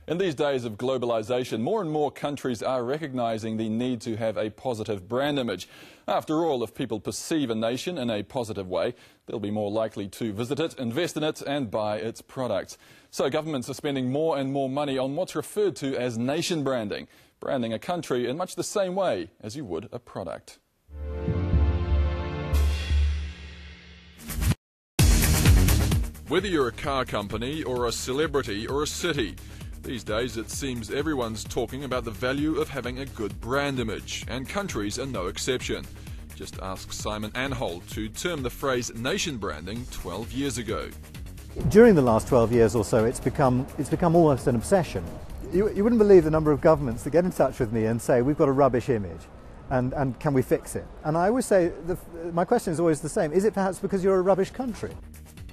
In these days of globalisation, more and more countries are recognising the need to have a positive brand image. After all, if people perceive a nation in a positive way, they'll be more likely to visit it, invest in it and buy its products. So governments are spending more and more money on what's referred to as nation branding, branding a country in much the same way as you would a product. Whether you're a car company or a celebrity or a city, these days it seems everyone's talking about the value of having a good brand image, and countries are no exception. Just ask Simon Anholt, who termed the phrase nation branding 12 years ago. During the last 12 years or so, it's become almost an obsession. You wouldn't believe the number of governments that get in touch with me and say, we've got a rubbish image, and can we fix it? And I always say, my question is always the same, is it perhaps because you're a rubbish country?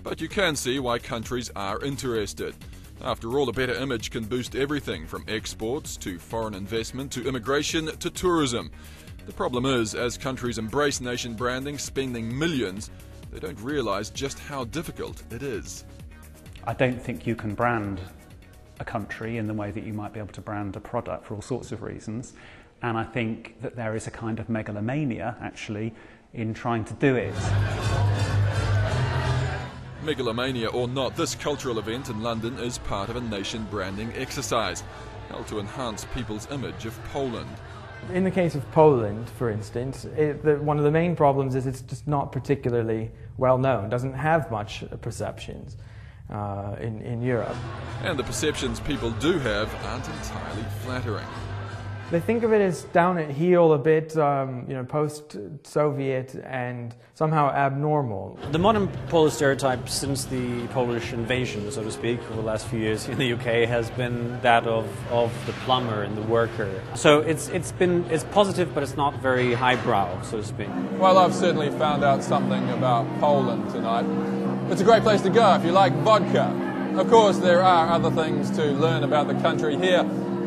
But you can see why countries are interested. After all, a better image can boost everything from exports to foreign investment to immigration to tourism. The problem is, as countries embrace nation branding, spending millions, they don't realise just how difficult it is. I don't think you can brand a country in the way that you might be able to brand a product for all sorts of reasons. And I think that there is a kind of megalomania, actually, in trying to do it. Megalomania or not, this cultural event in London is part of a nation branding exercise, held to enhance people's image of Poland. In the case of Poland, for instance, one of the main problems is it's just not particularly well known, doesn't have much perceptions in Europe. And the perceptions people do have aren't entirely flattering. They think of it as down at heel a bit, post-Soviet and somehow abnormal. The modern Polish stereotype since the Polish invasion, so to speak, over the last few years in the UK has been that of the plumber and the worker. So it's positive, but it's not very highbrow, so to speak. Well, I've certainly found out something about Poland tonight. It's a great place to go if you like vodka. Of course, there are other things to learn about the country here.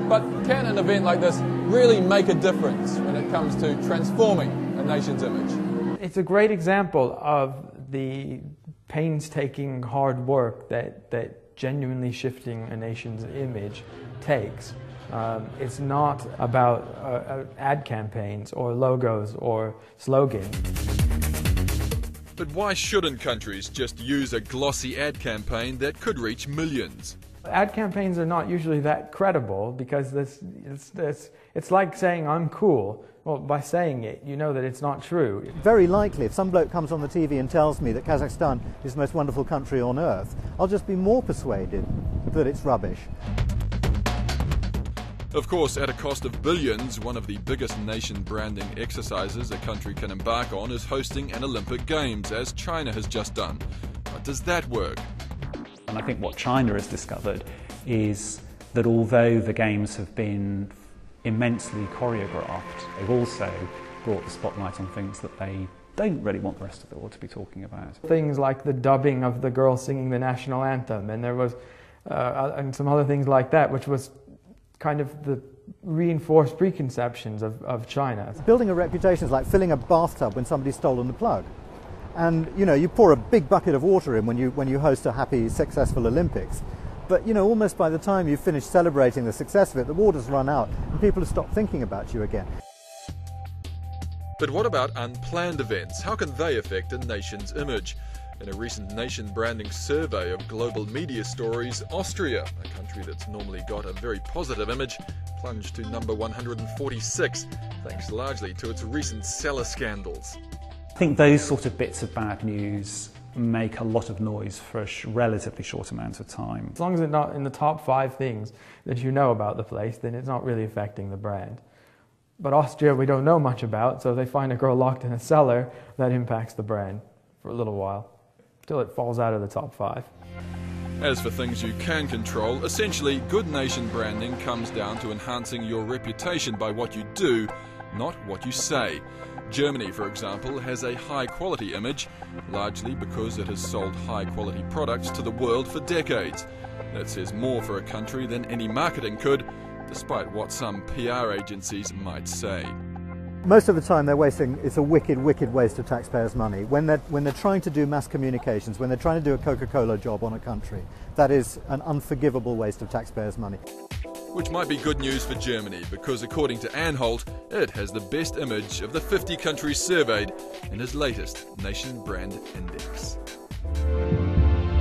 But can an event like this really make a difference when it comes to transforming a nation's image? It's a great example of the painstaking hard work that genuinely shifting a nation's image takes. It's not about ad campaigns or logos or slogans. But why shouldn't countries just use a glossy ad campaign that could reach millions? Ad campaigns are not usually that credible because it's like saying I'm cool. Well, by saying it, you know that it's not true. Very likely, if some bloke comes on the TV and tells me that Kazakhstan is the most wonderful country on earth, I'll just be more persuaded that it's rubbish. Of course, at a cost of billions, one of the biggest nation branding exercises a country can embark on is hosting an Olympic Games, as China has just done. But does that work? And I think what China has discovered is that although the Games have been immensely choreographed, they've also brought the spotlight on things that they don't really want the rest of the world to be talking about. Things like the dubbing of the girl singing the national anthem, and there was and some other things like that, which was kind of the reinforced preconceptions of China. Building a reputation is like filling a bathtub when somebody's stolen the plug. And you pour a big bucket of water in when you host a happy, successful Olympics. But almost by the time you've finished celebrating the success of it, the water's run out and people have stopped thinking about you again. But what about unplanned events? How can they affect a nation's image? In a recent nation branding survey of global media stories, Austria, a country that's normally got a very positive image, plunged to number 146, thanks largely to its recent cellar scandals. I think those sort of bits of bad news make a lot of noise for a relatively short amount of time. As long as it's not in the top 5 things that you know about the place, then it's not really affecting the brand. But Austria we don't know much about, so they find a girl locked in a cellar, that impacts the brand for a little while, till it falls out of the top 5. As for things you can control, essentially good nation branding comes down to enhancing your reputation by what you do, not what you say. Germany, for example, has a high-quality image, largely because it has sold high-quality products to the world for decades. That says more for a country than any marketing could, despite what some PR agencies might say. Most of the time they're wasting, it's a wicked, wicked waste of taxpayers' money. When they're trying to do mass communications, when they're trying to do a Coca-Cola job on a country, that is an unforgivable waste of taxpayers' money. which might be good news for Germany because according to Anholt, it has the best image of the 50 countries surveyed in his latest Nation Brand Index.